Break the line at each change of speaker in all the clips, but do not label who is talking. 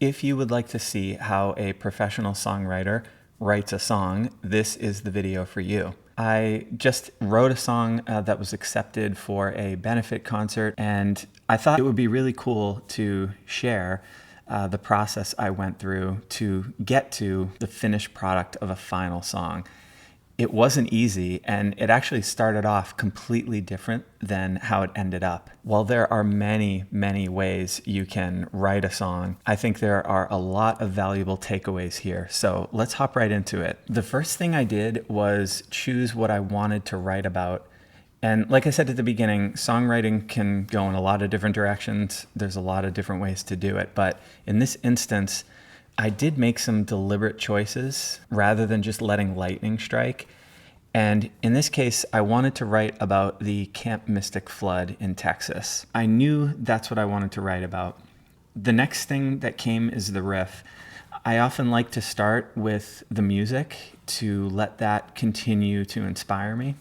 If you would like to see how a professional songwriter writes a song, this is the video for you. I just wrote a song that was accepted for a benefit concert, and I thought it would be really cool to share the process I went through to get to the finished product of a final song. It wasn't easy, and it actually started off completely different than how it ended up. While there are many, many ways you can write a song, I think there are a lot of valuable takeaways here. So let's hop right into it. The first thing I did was choose what I wanted to write about. And like I said at the beginning, songwriting can go in a lot of different directions. There's a lot of different ways to do it. But in this instance, I did make some deliberate choices rather than just letting lightning strike. And in this case, I wanted to write about the Camp Mystic flood in Texas. I knew that's what I wanted to write about. The next thing that came is the riff. I often like to start with the music to let that continue to inspire me.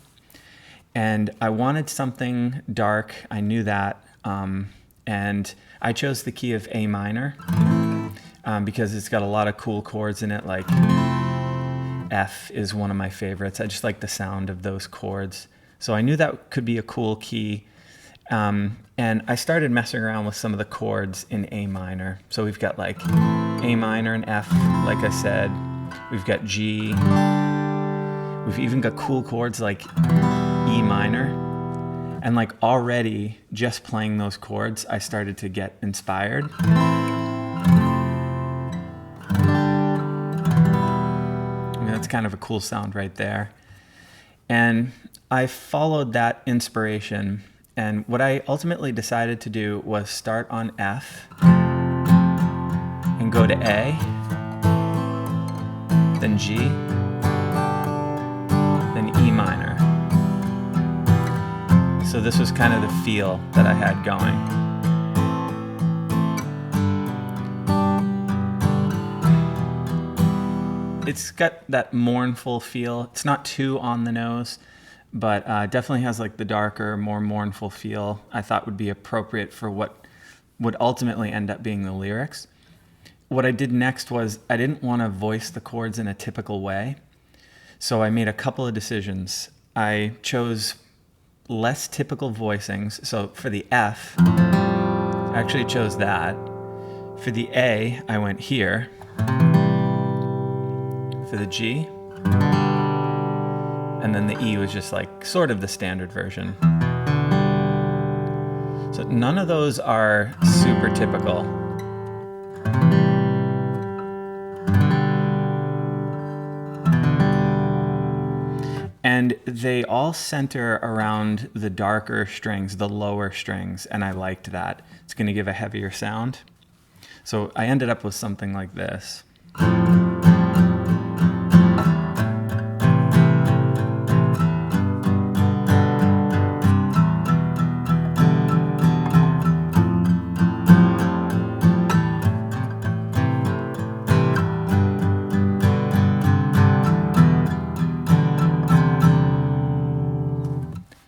And I wanted something dark. I knew that. And I chose the key of A minor. Because it's got a lot of cool chords in it, like F is one of my favorites. I just like the sound of those chords. So I knew that could be a cool key. And I started messing around with some of the chords in A minor. So we've got like A minor and F, like I said. We've got G. We've even got cool chords like E minor. And like already just playing those chords, I started to get inspired. That's kind of a cool sound right there. And I followed that inspiration. And what I ultimately decided to do was start on F and go to A, then G, then E minor. So this was kind of the feel that I had going. It's got that mournful feel. It's not too on the nose, but definitely has like the darker, more mournful feel I thought would be appropriate for what would ultimately end up being the lyrics. What I did next was I didn't want to voice the chords in a typical way, so I made a couple of decisions. I chose less typical voicings. So for the F, I actually chose that. For the A, I went here. For the G, and then the E was just like sort of the standard version. So none of those are super typical. And they all center around the darker strings, the lower strings, and I liked that. It's going to give a heavier sound. So I ended up with something like this.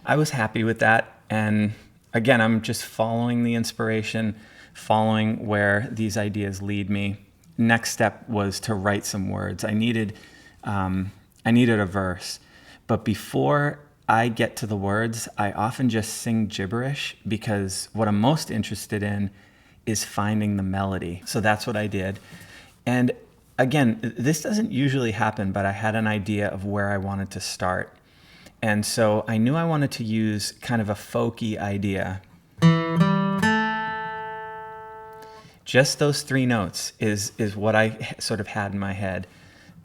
I was happy with that, and again, I'm just following the inspiration, following where these ideas lead me. Next step was to write some words. I needed a verse, but before I get to the words, I often just sing gibberish because what I'm most interested in is finding the melody. So that's what I did. And again, this doesn't usually happen, but I had an idea of where I wanted to start. And so I knew I wanted to use kind of a folky idea. Just those three notes is what I sort of had in my head.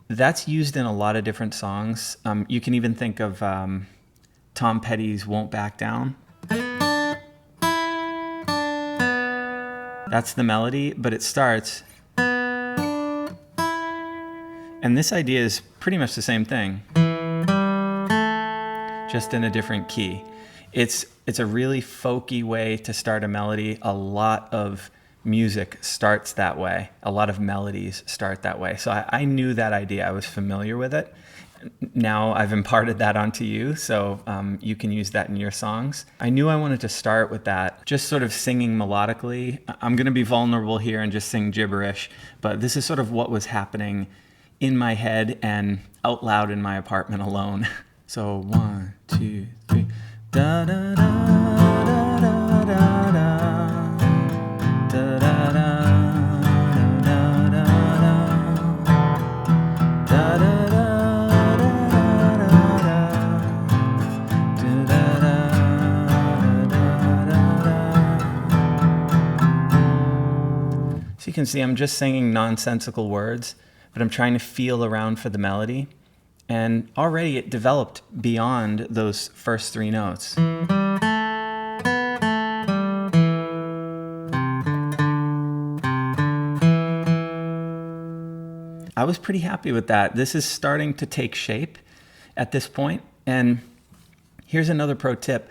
That's used in a lot of different songs. You can even think of Tom Petty's Won't Back Down. That's the melody, but it starts. And this idea is pretty much the same thing, just in a different key. It's a really folky way to start a melody. A lot of music starts that way. A lot of melodies start that way. So I knew that idea. I was familiar with it. Now I've imparted that onto you, so you can use that in your songs. I knew I wanted to start with that, just sort of singing melodically. I'm going to be vulnerable here and just sing gibberish, but this is sort of what was happening in my head and out loud in my apartment alone. So 1, 2, 3. Da da da da da da da da da da. So you can see I'm just singing nonsensical words, but I'm trying to feel around for the melody. And already it developed beyond those first 3 notes. I was pretty happy with that. This is starting to take shape at this point. And here's another pro tip.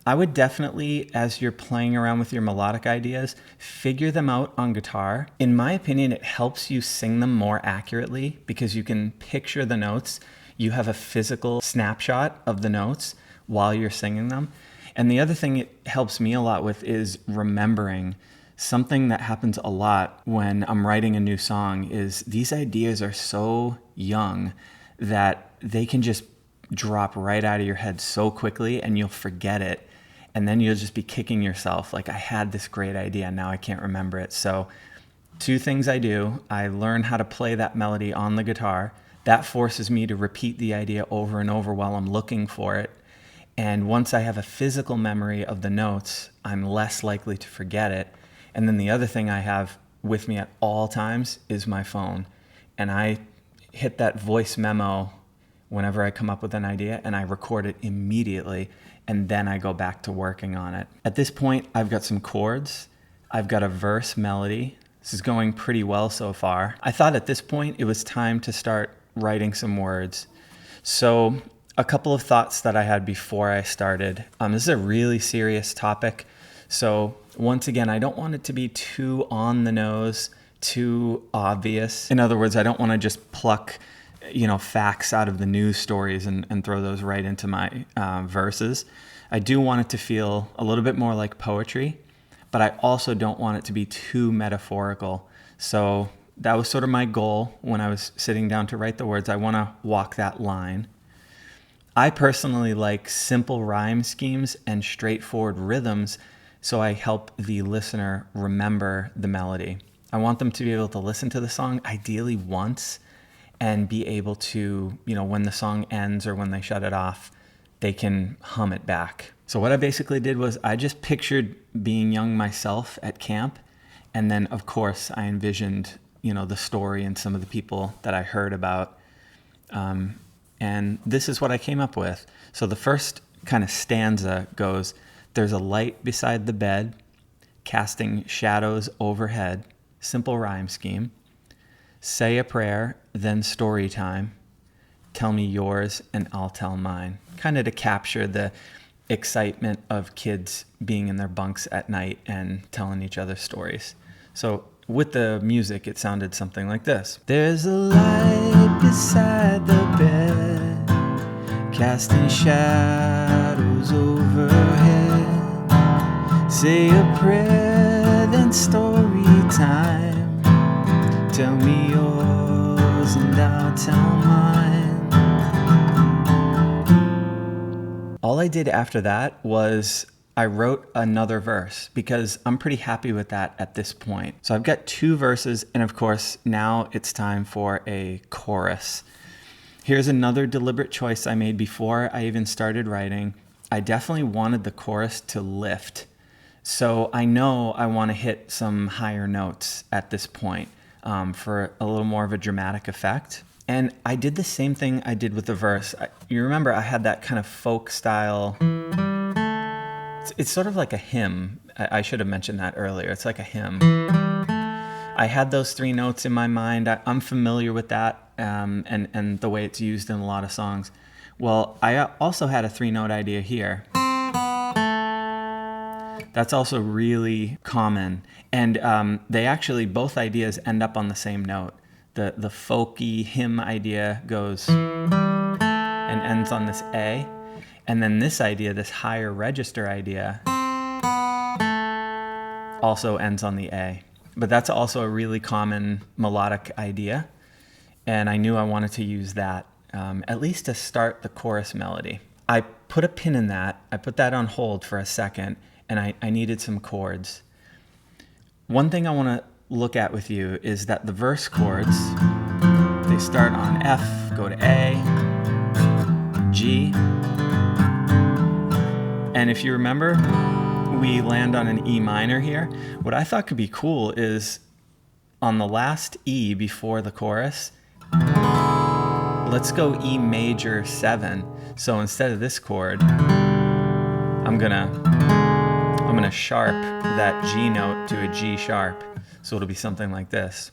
I would definitely, as you're playing around with your melodic ideas, figure them out on guitar. In my opinion, it helps you sing them more accurately because you can picture the notes. You have a physical snapshot of the notes while you're singing them. And the other thing it helps me a lot with is remembering. Something that happens a lot when I'm writing a new song is these ideas are so young that they can just drop right out of your head so quickly and you'll forget it. And then you'll just be kicking yourself like, I had this great idea, now I can't remember it. So 2 things I do. I learn how to play that melody on the guitar. That forces me to repeat the idea over and over while I'm looking for it. And once I have a physical memory of the notes, I'm less likely to forget it. And then the other thing I have with me at all times is my phone. And I hit that voice memo whenever I come up with an idea and I record it immediately. And then I go back to working on it. At this point, I've got some chords. I've got a verse melody. This is going pretty well so far. I thought at this point it was time to start writing some words. So a couple of thoughts that I had before I started. This is a really serious topic. So once again, I don't want it to be too on the nose, too obvious. In other words, I don't want to just pluck, facts out of the news stories and throw those right into my verses. I do want it to feel a little bit more like poetry, but I also don't want it to be too metaphorical. So that was sort of my goal when I was sitting down to write the words. I want to walk that line. I personally like simple rhyme schemes and straightforward rhythms, so I help the listener remember the melody. I want them to be able to listen to the song, ideally once, and be able to, when the song ends or when they shut it off, they can hum it back. So what I basically did was I just pictured being young myself at camp, and then of course I envisioned, the story and some of the people that I heard about. And this is what I came up with. So the first kind of stanza goes, "There's a light beside the bed, casting shadows overhead." Simple rhyme scheme. "Say a prayer, then story time. Tell me yours and I'll tell mine." Kind of to capture the excitement of kids being in their bunks at night and telling each other stories. So with the music, it sounded something like this. "There's a light beside the bed, casting shadows overhead. Say a prayer, then story time. Tell me yours and I'll tell mine." All I did after that was I wrote another verse because I'm pretty happy with that at this point. So I've got 2 verses, and of course, now it's time for a chorus. Here's another deliberate choice I made before I even started writing. I definitely wanted the chorus to lift. So I know I want to hit some higher notes at this point for a little more of a dramatic effect. And I did the same thing I did with the verse. You remember I had that kind of folk style. It's sort of like a hymn. I should have mentioned that earlier. It's like a hymn. I had those 3 notes in my mind. I'm familiar with that and the way it's used in a lot of songs. Well, I also had a 3-note idea here. That's also really common. And they actually, both ideas end up on the same note. The folky hymn idea goes. And and ends on this A. And then this idea, this higher register idea, also ends on the A. But that's also a really common melodic idea. And I knew I wanted to use that at least to start the chorus melody. I put a pin in that. I put that on hold for a second, and I needed some chords. One thing I want to look at with you is that the verse chords, they start on F, go to A, G, and if you remember, we land on an E minor here. What I thought could be cool is on the last E before the chorus, let's go E major 7. So instead of this chord, I'm gonna sharp that G note to a G sharp. So it'll be something like this.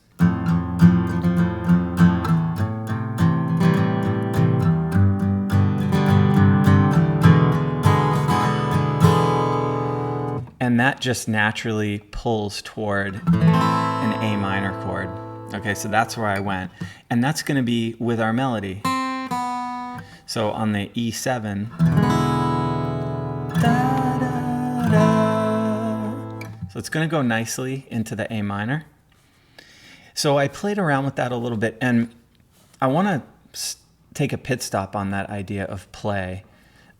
And that just naturally pulls toward an A minor chord. Okay, so that's where I went. And that's gonna be with our melody. So on the E7, da, da, da. So it's gonna go nicely into the A minor. So I played around with that a little bit, and I wanna take a pit stop on that idea of play.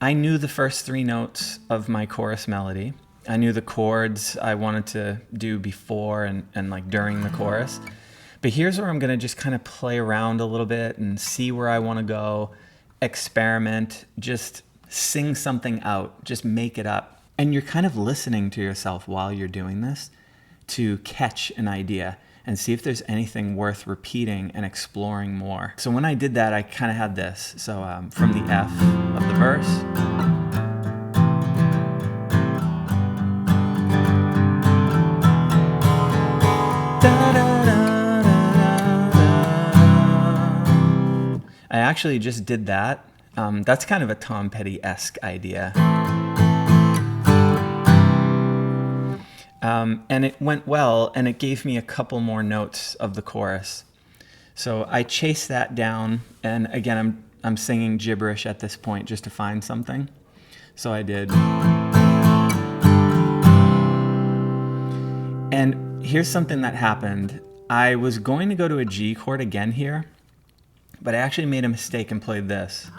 I knew the first 3 notes of my chorus melody. I knew the chords I wanted to do before and like during the chorus. But here's where I'm gonna just kind of play around a little bit and see where I wanna go, experiment, just sing something out, just make it up. And you're kind of listening to yourself while you're doing this to catch an idea and see if there's anything worth repeating and exploring more. So when I did that, I kind of had this. So from the F of the verse, I actually just did that. That's kind of a Tom Petty-esque idea. And it went well, and it gave me a couple more notes of the chorus. So I chased that down, and again, I'm singing gibberish at this point just to find something. So I did. And here's something that happened. I was going to go to a G chord again here, but I actually made a mistake and played this.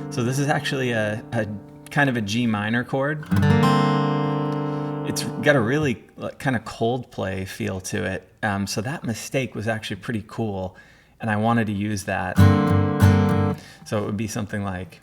So this is actually a kind of a G minor chord. It's got a really kind of Coldplay feel to it. So that mistake was actually pretty cool, and I wanted to use that. So it would be something like,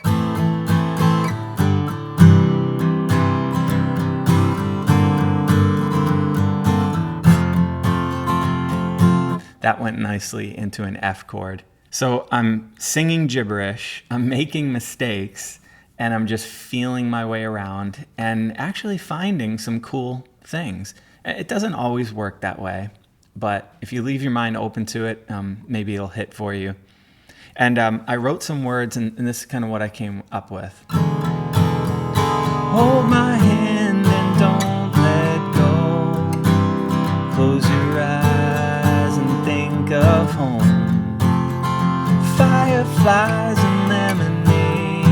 that went nicely into an F chord. So I'm singing gibberish, I'm making mistakes, and I'm just feeling my way around and actually finding some cool things. It doesn't always work that way, but if you leave your mind open to it, maybe it'll hit for you. And I wrote some words, and this is kind of what I came up with. Hold my hand and don't let go. Close your eyes and think of home. Fireflies and lemonade,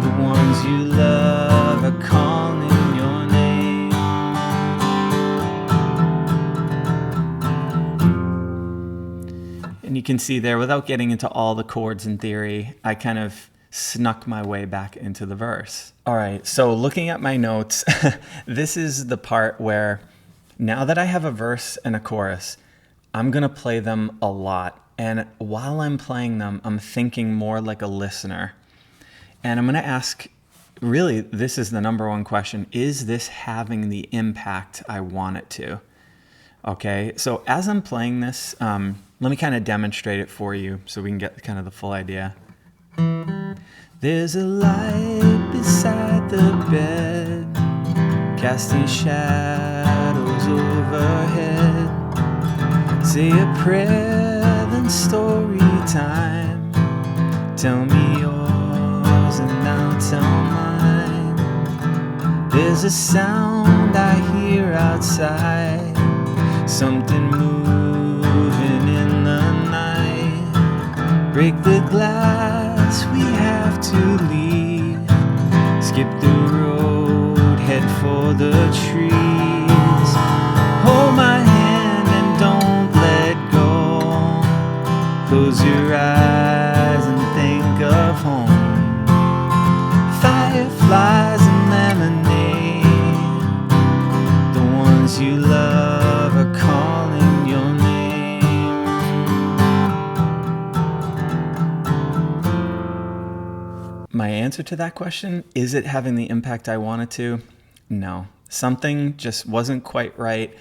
the ones you love are calling your name. And you can see there, without getting into all the chords and theory, I kind of snuck my way back into the verse. All right, so looking at my notes, this is the part where now that I have a verse and a chorus, I'm gonna play them a lot. And while I'm playing them, I'm thinking more like a listener. And I'm gonna ask, really, this is the number one question, is this having the impact I want it to? Okay, so as I'm playing this, let me kind of demonstrate it for you so we can get kind of the full idea. There's a light beside the bed, casting shadows overhead. Say a prayer, then story time. Tell me yours and I'll tell mine. There's a sound I hear outside, something moving in the night. Break the glass, we have to leave. Skip the road, head for the trees. Hold my hand and don't let go. Close your eyes and think of home. Fireflies and lemonade. The ones you love are calling your name. My answer to that question, is it having the impact I wanted to? No. Something just wasn't quite right.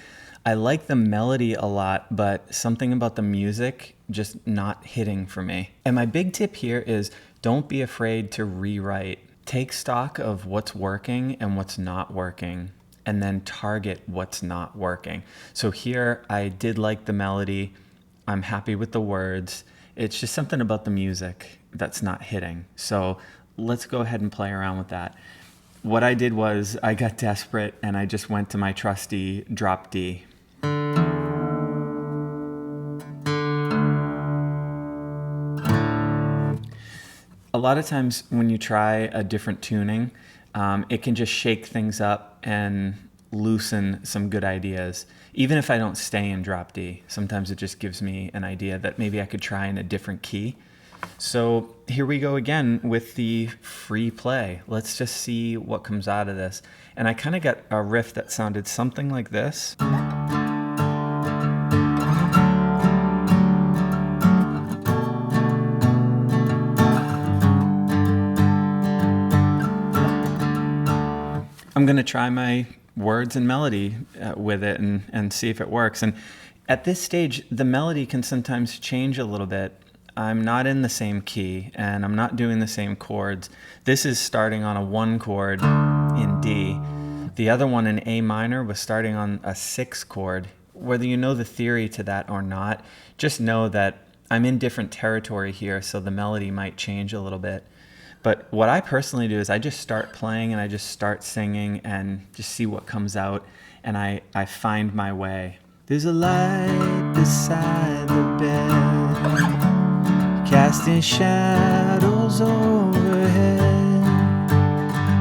I like the melody a lot, but something about the music just not hitting for me. And my big tip here is don't be afraid to rewrite. Take stock of what's working and what's not working, and then target what's not working. So here I did like the melody. I'm happy with the words. It's just something about the music that's not hitting. So let's go ahead and play around with that. What I did was I got desperate and I just went to my trusty drop D. A lot of times when you try a different tuning, it can just shake things up and loosen some good ideas. Even if I don't stay in drop D, sometimes it just gives me an idea that maybe I could try in a different key. So here we go again with the free play. Let's just see what comes out of this. And I kind of got a riff that sounded something like this. I'm going to try my words and melody with it and see if it works. And at this stage, the melody can sometimes change a little bit. I'm not in the same key and I'm not doing the same chords. This is starting on a 1 chord in D. The other one in A minor was starting on a 6 chord. Whether you know the theory to that or not, just know that I'm in different territory here, so the melody might change a little bit. But what I personally do is I just start playing and I just start singing and just see what comes out, and I find my way. There's a light beside the bed, casting shadows overhead.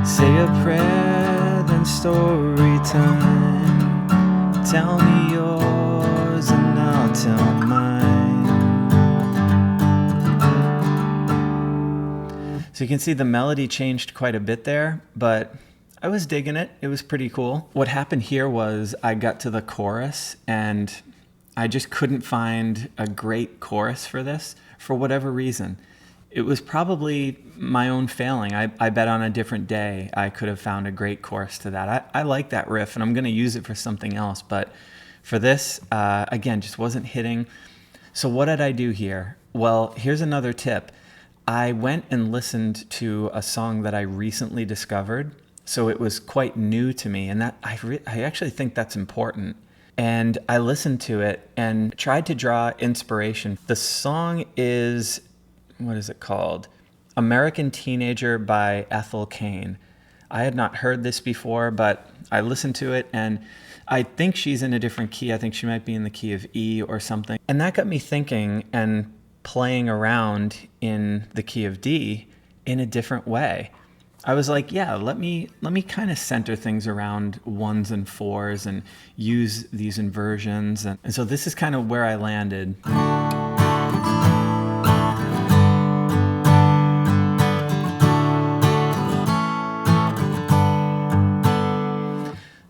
Say a prayer, then story time. Tell me yours and I'll tell mine. So you can see the melody changed quite a bit there, but I was digging it. It was pretty cool. What happened here was I got to the chorus and I just couldn't find a great chorus for this for whatever reason. It was probably my own failing. I bet on a different day I could have found a great chorus to that. I like that riff and I'm going to use it for something else, but for this, again, just wasn't hitting. So what did I do here? Well, here's another tip. I went and listened to a song that I recently discovered, so it was quite new to me, and that I actually think that's important. And I listened to it and tried to draw inspiration. The song is, what is it called? American Teenager by Ethel Cain. I had not heard this before, but I listened to it and I think she's in a different key. I think she might be in the key of E or something. And that got me thinking and playing around in the key of D in a different way. I was like, yeah, let me kind of center things around 1s and 4s and use these inversions. And so this is kind of where I landed.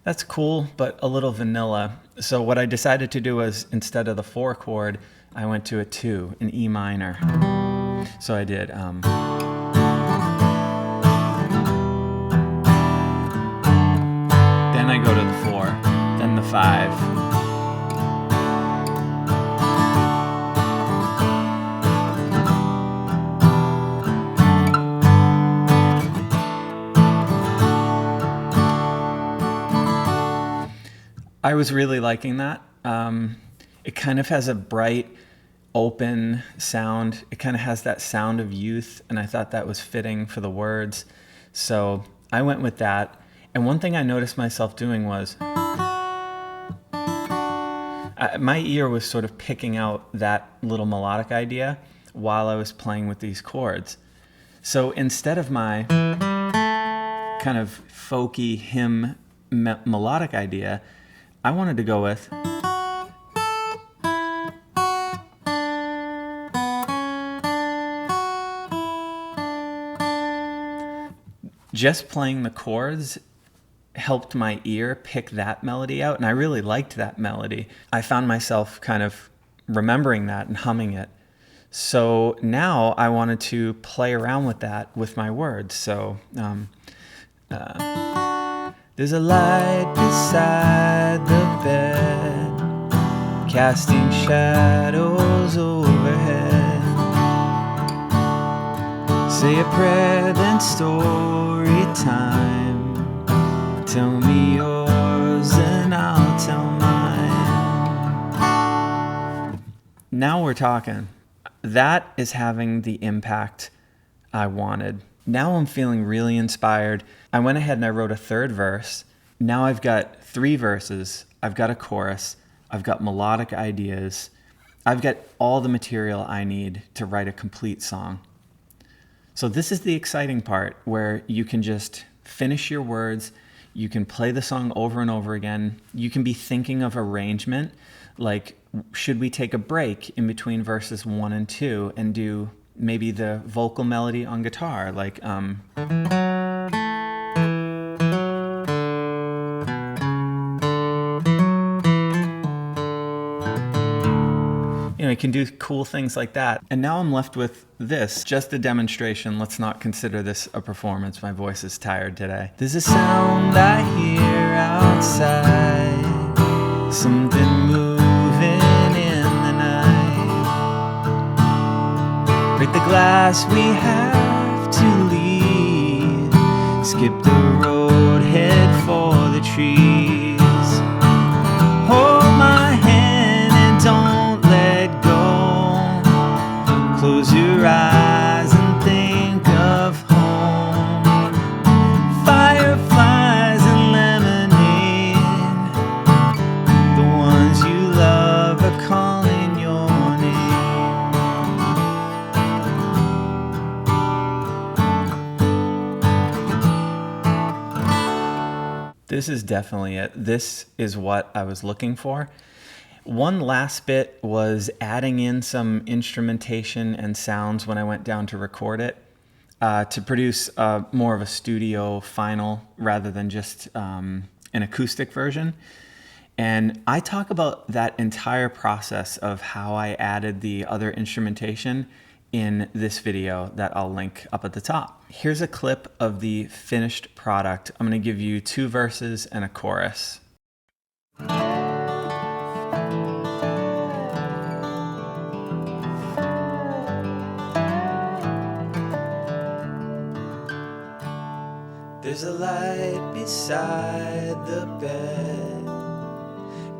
That's cool, but a little vanilla. So what I decided to do was, instead of the 4 chord, I went to a 2, an E minor. So I did. Then I go to the 4, then the 5. I was really liking that. It kind of has a bright, open sound. It kind of has that sound of youth, and I thought that was fitting for the words. So I went with that. And one thing I noticed myself doing was my ear was sort of picking out that little melodic idea, while I was playing with these chords. So instead of my kind of folky hymn melodic idea, I wanted to go with just playing the chords helped my ear pick that melody out, and I really liked that melody. I found myself kind of remembering that and humming it. So now I wanted to play around with that with my words. So there's a light beside the bed, casting shadows overhead. Say a prayer, then story time. Tell me yours and I'll tell mine. Now we're talking. That is having the impact I wanted. Now I'm feeling really inspired. I went ahead and I wrote a third verse. Now I've got 3 verses. I've got a chorus. I've got melodic ideas. I've got all the material I need to write a complete song. So this is the exciting part where you can just finish your words. You can play the song over and over again. You can be thinking of arrangement, like should we take a break in between verses 1 and 2 and do maybe the vocal melody on guitar, like you can do cool things like that. And now I'm left with this, just a demonstration. Let's not consider this a performance. My voice is tired today. There's a sound I hear outside, something moving in the night. Break the glass, we have to leave. Skip the road, head for the trees. Hold my hand and don't let go. Close your eyes and think of home. Fireflies and lemonade, the ones you love are calling your name. This is definitely it. This is what I was looking for. One last bit was adding in some instrumentation and sounds when I went down to record it to produce more of a studio final rather than just an acoustic version. And I talk about that entire process of how I added the other instrumentation in this video that I'll link up at the top. Here's a clip of the finished product. I'm going to give you 2 verses and a chorus. There's a light beside the bed,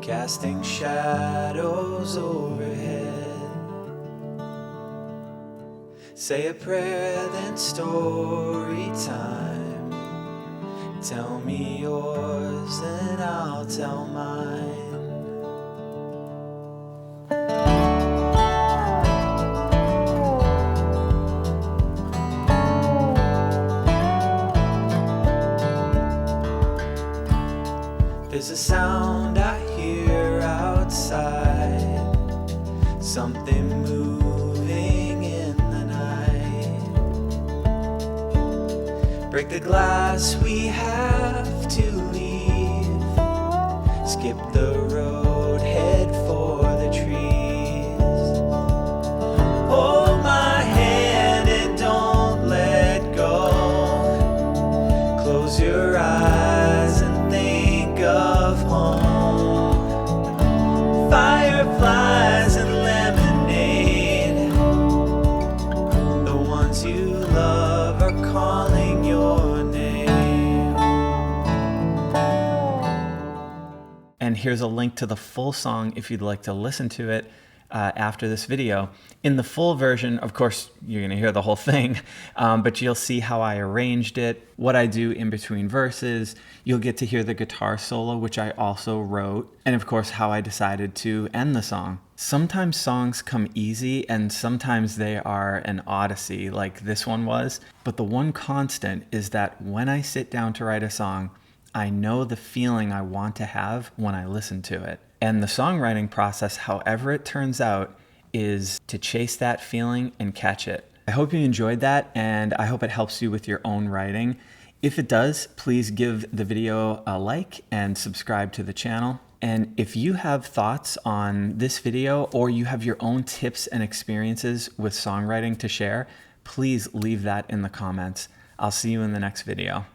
casting shadows overhead. Say a prayer, then story time. Tell me yours, and I'll tell mine. There's a sound I hear outside, something moving in the night. Break the glass, we have to leave. Skip the road, head for the trees. Hold my hand and don't let go. Close your eyes and think of home. Fireflies and lemonade, the ones you love are calling your name. And here's a link to the full song if you'd like to listen to it. after this video. In the full version, of course, you're going to hear the whole thing, but you'll see how I arranged it, what I do in between verses. You'll get to hear the guitar solo, which I also wrote, and of course, how I decided to end the song. Sometimes songs come easy and sometimes they are an odyssey like this one was, but the one constant is that when I sit down to write a song, I know the feeling I want to have when I listen to it. And the songwriting process, however it turns out, is to chase that feeling and catch it. I hope you enjoyed that, and I hope it helps you with your own writing. If it does, please give the video a like and subscribe to the channel. And if you have thoughts on this video or you have your own tips and experiences with songwriting to share, please leave that in the comments. I'll see you in the next video.